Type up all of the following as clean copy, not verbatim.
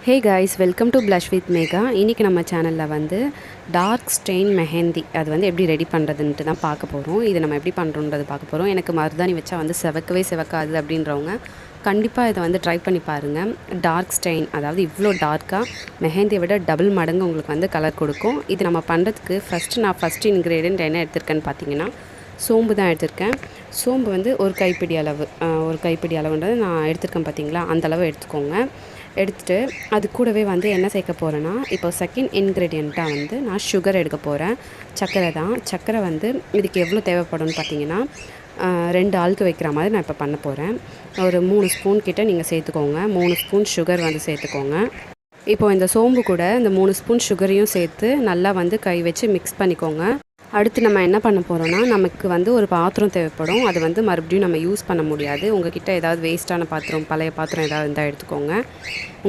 Hey guys, welcome to blush with Megha. இன்றைக்கி நம்ம சேனலில் வந்து டார்க் ஸ்டெயின் மெஹந்தி அது வந்து எப்படி ரெடி பண்ணுறதுன்ட்டு தான் பார்க்க போகிறோம். இது நம்ம எப்படி பண்ணுறோன்றது பார்க்க போகிறோம். எனக்கு மருதாணி வச்சா வந்து செவக்காது அப்படின்றவங்க கண்டிப்பாக இதை வந்து ட்ரை பண்ணி பாருங்கள். டார்க் ஸ்டெயின், அதாவது இவ்வளோ டார்க்காக மெஹந்தியை விட டபுள் மடங்கு உங்களுக்கு வந்து கலர் கொடுக்கும். இது நம்ம பண்ணுறதுக்கு ஃபஸ்ட்டு இன்க்ரீடியன்ட் என்ன எடுத்திருக்கேன்னு பார்த்தீங்கன்னா சோம்பு தான் எடுத்திருக்கேன். சோம்பு வந்து ஒரு கைப்பிடி அளவுன்றது நான் எடுத்திருக்கேன். பார்த்தீங்களா, அந்த அளவு எடுத்துக்கோங்க. எடுத்துகிட்டு அது கூடவே வந்து என்ன சேர்க்க போகிறேன்னா, இப்போ செகண்ட் இன்க்ரீடியண்ட்டாக வந்து நான் சுகர் எடுக்க போகிறேன். சர்க்கரை தான். சர்க்கரை வந்து இதுக்கு எவ்வளோ தேவைப்படும்னு பார்த்தீங்கன்னா 2 ஆளுக்கு வைக்கிற மாதிரி நான் இப்போ பண்ண போகிறேன். ஒரு 3 ஸ்பூன் கிட்ட நீங்கள் சேர்த்துக்கோங்க. 3 ஸ்பூன் சுகர் வந்து சேர்த்துக்கோங்க. இப்போது இந்த சோம்பு கூட இந்த 3 ஸ்பூன் சுகரையும் சேர்த்து நல்லா வந்து கை வச்சு மிக்ஸ் பண்ணிக்கோங்க. அடுத்து நம்ம என்ன பண்ண போகிறோன்னா, நமக்கு வந்து ஒரு பாத்திரம் தேவைப்படும். அது வந்து மறுபடியும் நம்ம யூஸ் பண்ண முடியாது. உங்கள்கிட்ட ஏதாவது வேஸ்ட்டான பாத்திரம், பழைய பாத்திரம் ஏதாவது இருந்தால் எடுத்துக்கோங்க.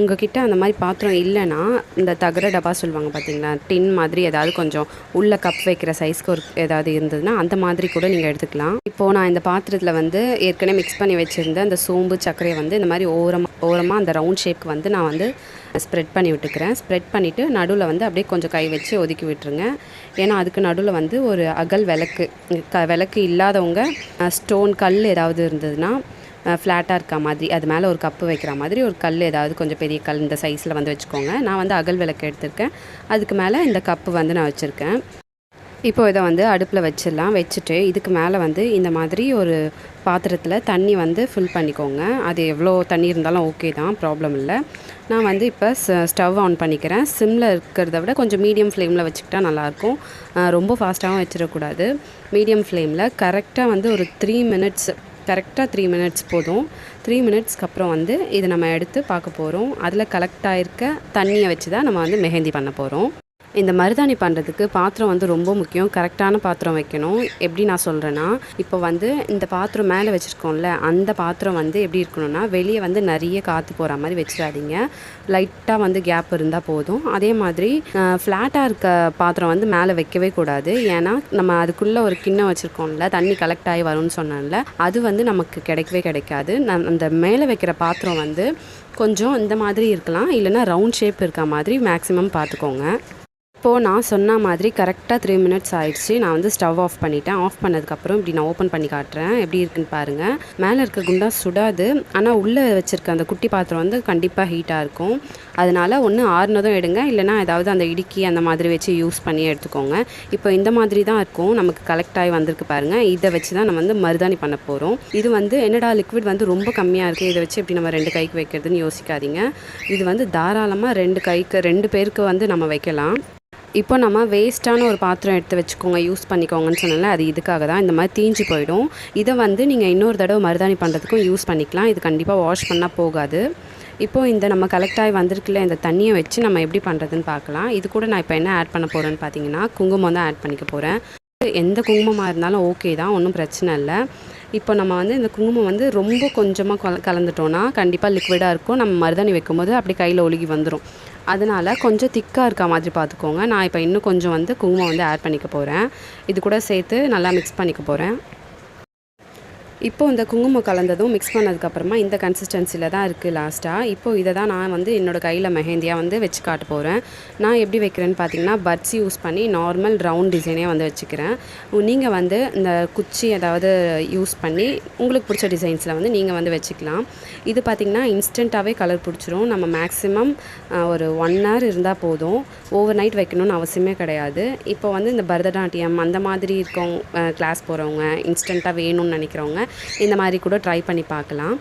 உங்கள்கிட்ட அந்த மாதிரி பாத்திரம் இல்லைன்னா, இந்த தகர டப்பா சொல்லுவாங்க பார்த்தீங்களா, டின் மாதிரி ஏதாவது கொஞ்சம் உள்ள கப் வைக்கிற சைஸ்க்கு ஒரு ஏதாவது இருந்ததுன்னா அந்த மாதிரி கூட நீங்கள் எடுத்துக்கலாம். இப்போது நான் இந்த பாத்திரத்தில் வந்து ஏற்கனவே மிக்ஸ் பண்ணி வச்சுருந்த அந்த சோம்பு சர்க்கரையை வந்து இந்த மாதிரி ஓரமாக அந்த ரவுண்ட் ஷேப்க்கு வந்து நான் வந்து ஸ்ப்ரெட் பண்ணி விட்டுக்கிறேன். ஸ்ப்ரெட் பண்ணிவிட்டு நடுவில் வந்து அப்படியே கொஞ்சம் கை வச்சு ஒதுக்கி விட்டுருங்க. ஏன்னா அதுக்கு நடுவில் வந்து ஒரு அகல் விளக்கு இல்லாதவங்க ஸ்டோன் கல் ஏதாவது இருந்ததுன்னா ஃப்ளாட்டாக இருக்க மாதிரி, அது மேலே ஒரு கப்பு வைக்கிற மாதிரி ஒரு கல் ஏதாவது கொஞ்சம் பெரிய கல் இந்த சைஸில் வந்து வச்சுக்கோங்க. நான் வந்து அகல் விளக்கு எடுத்திருக்கேன். அதுக்கு மேலே இந்த கப்பு வந்து நான் வச்சுருக்கேன். இப்போது இதை வந்து அடுப்பில் வச்சிடலாம். வச்சுட்டு இதுக்கு மேலே வந்து இந்த மாதிரி ஒரு பாத்திரத்தில் தண்ணி வந்து ஃபில் பண்ணிக்கோங்க. அது எவ்வளோ தண்ணி இருந்தாலும் ஓகே தான், ப்ராப்ளம் இல்லை. நான் வந்து இப்போ ஸ்டவ் ஆன் பண்ணிக்கிறேன். சிம்மில் இருக்கிறத விட கொஞ்சம் மீடியம் ஃப்ளேமில் வச்சுக்கிட்டா நல்லாயிருக்கும். ரொம்ப ஃபாஸ்ட்டாகவும் வச்சிடக்கூடாது. மீடியம் ஃப்ளேமில் கரெக்டாக வந்து ஒரு 3 மினிட்ஸ் போதும். 3 மினிட்ஸ்க்கு அப்புறம் வந்து இதை நம்ம எடுத்து பார்க்க போகிறோம். அதில் கலெக்ட் ஆகிருக்க தண்ணியை வச்சு தான் நம்ம வந்து மெஹந்தி பண்ண போகிறோம். இந்த மருதாணி பண்ணுறதுக்கு பாத்திரம் வந்து ரொம்ப முக்கியம். கரெக்டான பாத்திரம் வைக்கணும். எப்படி நான் சொல்கிறேன்னா, இப்போ வந்து இந்த பாத்திரம் மேலே வச்சுருக்கோம்ல, அந்த பாத்திரம் வந்து எப்படி இருக்கணும்னா, வெளியே வந்து நிறைய காற்று போகிற மாதிரி வச்சிடாதீங்க. லைட்டாக வந்து கேப் இருந்தால் போதும். அதே மாதிரி ஃப்ளாட்டாக இருக்க பாத்திரம் வந்து மேலே வைக்கவே கூடாது. ஏன்னா நம்ம அதுக்குள்ளே ஒரு கிண்ணம் வச்சுருக்கோம்ல, தண்ணி கலெக்ட் ஆகி வரும்னு சொன்னேன்ல, அது வந்து நமக்கு கிடைக்காது. அந்த மேலே வைக்கிற பாத்திரம் வந்து கொஞ்சம் இந்த மாதிரி இருக்கலாம், இல்லைனா ரவுண்ட் ஷேப் இருக்க மாதிரி மேக்ஸிமம் பார்த்துக்கோங்க. இப்போது நான் சொன்ன மாதிரி கரெக்டாக 3 மினிட்ஸ் ஆகிடுச்சு. நான் வந்து ஸ்டவ் ஆஃப் பண்ணிட்டேன். ஆஃப் பண்ணதுக்கப்புறம் இப்படி நான் ஓப்பன் பண்ணி காட்டுறேன். எப்படி இருக்குன்னு பாருங்கள். மேலே இருக்க குண்டா சுடாது, ஆனால் உள்ளே வச்சுருக்க அந்த குட்டி பாத்திரம் வந்து கண்டிப்பாக ஹீட்டாக இருக்கும். அதனால் ஒன்று ஆறுனதும் எடுங்க, இல்லைனா ஏதாவது அந்த இடுக்கி அந்த மாதிரி வச்சு யூஸ் பண்ணி எடுத்துக்கோங்க. இப்போ இந்த மாதிரி தான் இருக்கும். நமக்கு கலெக்ட் ஆகி வந்திருக்கு பாருங்கள். இதை வச்சு தான் நம்ம வந்து மருதாணி பண்ண போகிறோம். இது வந்து என்னடா லிக்விட் வந்து ரொம்ப கம்மியாக இருக்குது, இதை வச்சு எப்படி நம்ம 2 கைக்கு வைக்கிறதுன்னு யோசிக்காதீங்க. இது வந்து தாராளமாக 2 பேருக்கு வந்து நம்ம வைக்கலாம். இப்போ நம்ம வேஸ்ட்டான ஒரு பாத்திரம் எடுத்து வச்சுக்கோங்க, யூஸ் பண்ணிக்கோங்கன்னு சொன்னால அது இதுக்காக தான். இந்த மாதிரி தீஞ்சு போயிடும். இதை வந்து நீங்கள் இன்னொரு தடவை மருதாணி பண்ணுறதுக்கும் யூஸ் பண்ணிக்கலாம். இது கண்டிப்பாக வாஷ் பண்ணால் போகாது. இப்போது இந்த நம்ம கலெக்ட் ஆகி வந்திருக்குல்ல, இந்த தண்ணியை வச்சு நம்ம எப்படி பண்ணுறதுன்னு பார்க்கலாம். இது கூட நான் இப்போ என்ன ஆட் பண்ண போகிறேன்னு பார்த்தீங்கன்னா, குங்குமம் தான் ஆட் பண்ணிக்க போகிறேன். எந்த குங்குமமாக இருந்தாலும் ஓகே தான், ஒன்றும் பிரச்சனை இல்லை. இப்போ நம்ம வந்து இந்த குங்குமம் வந்து ரொம்ப கொஞ்சமாக கலந்துட்டோன்னா கண்டிப்பாக லிக்விடாக இருக்கும். நம்ம மருதாணி வைக்கும்போது அப்படி கையில் ஒழுகி வந்துடும். அதனால் கொஞ்சம் திக்காக இருக்க மாதிரி பார்த்துக்கோங்க. நான் இப்போ இன்னும் கொஞ்சம் வந்து குங்குமம் வந்து ஆட் பண்ணிக்க போகிறேன். இது கூட சேர்த்து நல்லா மிக்ஸ் பண்ணிக்க போகிறேன். இப்போது இந்த குங்குமம் கலந்ததும் மிக்ஸ் பண்ணதுக்கப்புறமா இந்த கன்சிஸ்டன்சியில் தான் இருக்குது லாஸ்ட்டாக. இப்போது இதை தான் நான் வந்து என்னோடய கையில் மெஹந்தியாக வந்து வச்சு காட்ட போகிறேன். நான் எப்படி வைக்கிறேன்னு பார்த்தீங்கன்னா, பட்ஸ் யூஸ் பண்ணி நார்மல் ரவுண்ட் டிசைனே வந்து வச்சுக்கிறேன். நீங்கள் வந்து இந்த குச்சி ஏதாவது யூஸ் பண்ணி உங்களுக்கு பிடிச்ச டிசைன்ஸில் வந்து நீங்கள் வந்து வச்சுக்கலாம். இது பார்த்திங்கன்னா இன்ஸ்டண்ட்டாகவே கலர் பிடிச்சிரும். நம்ம மேக்ஸிமம் ஒரு 1 hour இருந்தால் போதும். ஓவர் நைட் வைக்கணும்னு அவசியமே கிடையாது. இப்போ வந்து இந்த பரதநாட்டியம் அந்த மாதிரி இருக்கவங்க, கிளாஸ் போகிறவங்க, இன்ஸ்டண்ட்டாக வேணும்னு நினைக்கிறவங்க இந்த மாதிரி கூட ட்ரை பண்ணி பார்க்கலாம்.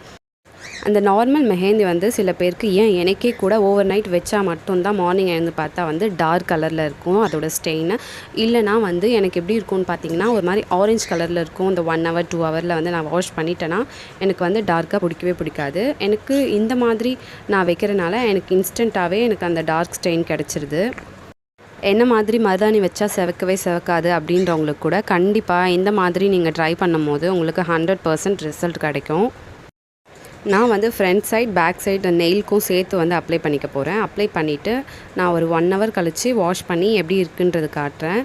அந்த நார்மல் மெஹந்தி வந்து சில பேருக்கு, எனக்கே கூட ஓவர் நைட் வச்சா மட்டும்தான் மார்னிங் எழுந்து பார்த்தா வந்து டார்க் கலரில் இருக்கும் அதோட ஸ்டெயின். இல்லைனா வந்து எனக்கு எப்படி இருக்கும்னு பார்த்தீங்கன்னா, ஒரு மாதிரி ஆரஞ்சு கலரில் இருக்கும். இந்த 1 hour 2 hourல வந்து நான் வாஷ் பண்ணிட்டேன்னா எனக்கு வந்து டார்க்காக பிடிக்காது. எனக்கு இந்த மாதிரி நான் வைக்கிறனால எனக்கு இன்ஸ்டண்ட்டாகவே எனக்கு அந்த டார்க் ஸ்டெயின் கிடச்சிருது. என்ன மாதிரி மருதாணி வச்சா செவக்காது அப்படின்றவங்களுக்கு கூட கண்டிப்பாக இந்த மாதிரி நீங்கள் ட்ரை பண்ணும் போது உங்களுக்கு 100% ரிசல்ட் கிடைக்கும். நான் வந்து ஃப்ரண்ட் சைட் பேக் சைடு நெயிலுக்கும் சேர்த்து வந்து அப்ளை பண்ணிக்க போகிறேன். அப்ளை பண்ணிவிட்டு நான் ஒரு 1 hour கழித்து வாஷ் பண்ணி எப்படி இருக்குன்றது காட்டுறேன்.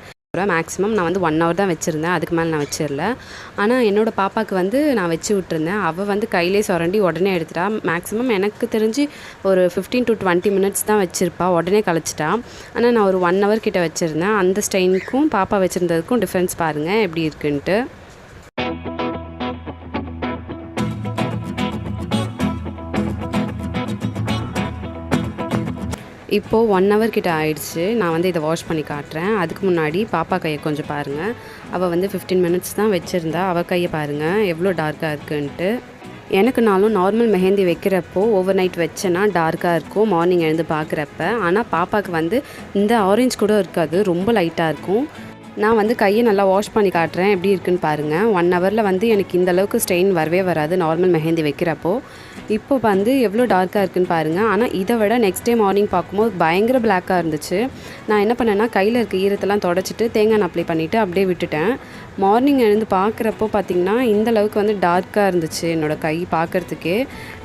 மேக்ஸிமம் நான் வந்து 1 ஹவர் தான் வச்சுருந்தேன், அதுக்கு மேலே நான் வச்சிரல. ஆனால் என்னோடய பாப்பாவுக்கு வந்து நான் வச்சு விட்டுருந்தேன். அவள் வந்து கையிலே சுரண்டி உடனே எடுத்துட்டா. மேக்ஸிமம் எனக்கு தெரிஞ்சு ஒரு 15 to 20 மினிட்ஸ் தான் வச்சுருப்பா, உடனே கழிச்சிட்டா. ஆனால் நான் ஒரு 1 ஹவர் கிட்ட வச்சுருந்தேன். அந்த ஸ்டெயினுக்கும் பாப்பா வச்சுருந்ததுக்கும் டிஃப்ரென்ஸ் பாருங்கள் எப்படி இருக்குன்ட்டு. இப்போது 1 ஹவர் கிட்ட ஆயிடுச்சு. நான் வந்து இதை வாஷ் பண்ணி காட்டுறேன். அதுக்கு முன்னாடி பாப்பா கையை கொஞ்சம் பாருங்கள். அவள் வந்து 15 மினிட்ஸ் தான் வச்சுருந்தா. அவள் கையை பாருங்கள் எவ்வளோ டார்க்காக இருக்குன்ட்டு. எனக்குனாலும் நார்மல் மெஹந்தி வைக்கிறப்போ ஓவர் நைட் வச்சேன்னா டார்க்காக இருக்கும் மார்னிங் எழுந்து பார்க்குறப்ப. ஆனால் பாப்பாவுக்கு வந்து இந்த ஆரஞ்சு கூட இருக்காது, ரொம்ப லைட்டாக இருக்கும். நான் வந்து கையை நல்லா வாஷ் பண்ணி காட்டுறேன் எப்படி இருக்குன்னு பாருங்கள். 1 ஹவரில் வந்து எனக்கு இந்த அளவுக்கு ஸ்டெயின் வரவே வராது நார்மல் மெஹந்தி வைக்கிறப்போ. இப்போ வந்து எவ்வளோ டார்க்காக இருக்குன்னு பாருங்கள். ஆனால் இதை விட நெக்ஸ்ட் டே மார்னிங் பார்க்கும்போது பயங்கர பிளாக்காக இருந்துச்சு. நான் என்ன பண்ணேன்னா கையில் இருக்க ஈரத்தெல்லாம் தொடச்சிட்டு தேங்காய் எண்ணெய் அப்ளை பண்ணிவிட்டு அப்படியே விட்டுட்டேன். மார்னிங் எழுந்து பார்க்குறப்போ பார்த்திங்கன்னா இந்த அளவுக்கு வந்து டார்க்காக இருந்துச்சு. என்னோடய கை பார்க்குறதுக்கே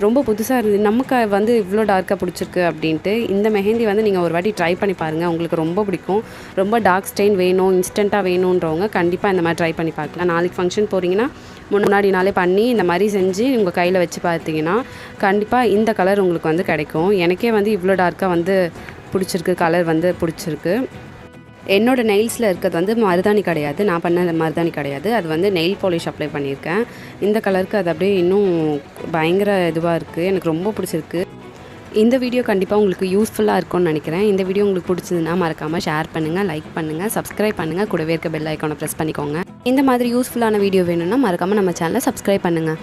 ரொம்ப புதுசாக இருந்தது. நமக்கு வந்து இவ்வளோ டார்க்காக பிடிச்சிருக்கு அப்படின்ட்டு. இந்த மெஹந்தி வந்து நீங்கள் ஒரு வாட்டி ட்ரை பண்ணி பாருங்கள், உங்களுக்கு ரொம்ப பிடிக்கும். ரொம்ப டார்க் ஸ்டெயின் வேணும், இன்ஸ்டண்ட்டாக வேணுன்றவங்க கண்டிப்பாக இந்த மாதிரி ட்ரை பண்ணி பார்க்கலாம். நாளைக்கு ஃபங்க்ஷன் போகிறீங்கன்னா முன்னாடி நாளே பண்ணி இந்த மாதிரி செஞ்சு உங்கள் கையில் வச்சு பார்த்தீங்கன்னா கண்டிப்பாக இந்த கலர் உங்களுக்கு வந்து கிடைக்கும். எனக்கே வந்து இவ்வளோ டார்க்காக வந்து பிடிச்சிருக்கு, கலர் வந்து பிடிச்சிருக்கு. என்னோடய நெயில்ஸில் இருக்கிறது வந்து மருதாணி கிடையாது, நான் பண்ண மருதாணி கிடையாது. அது வந்து நெயில் பாலிஷ் அப்ளை பண்ணியிருக்கேன். இந்த கலருக்கு அது அப்படியே இன்னும் பயங்கர இதுவாக இருக்குது, எனக்கு ரொம்ப பிடிச்சிருக்கு. இந்த வீடியோ கண்டிப்பாக உங்களுக்கு யூஸ்ஃபுல்லாக இருக்கும்னு நினைக்கிறேன். இந்த வீடியோ உங்களுக்கு பிடிச்சதுன்னா மறக்காமல் ஷேர் பண்ணுங்கள், லைக் பண்ணுங்கள், சப்ஸ்கிரைப் பண்ணுங்கள், கூடவே இருக்க பெல் ஐக்கானை ப்ரெஸ் பண்ணிக்கோங்க. இந்த மாதிரி யூஸ்ஃபுல்லான வீடியோ வேணும்னா மறக்காமல் நம்ம சேனலை சப்ஸ்கிரைப் பண்ணுங்கள்.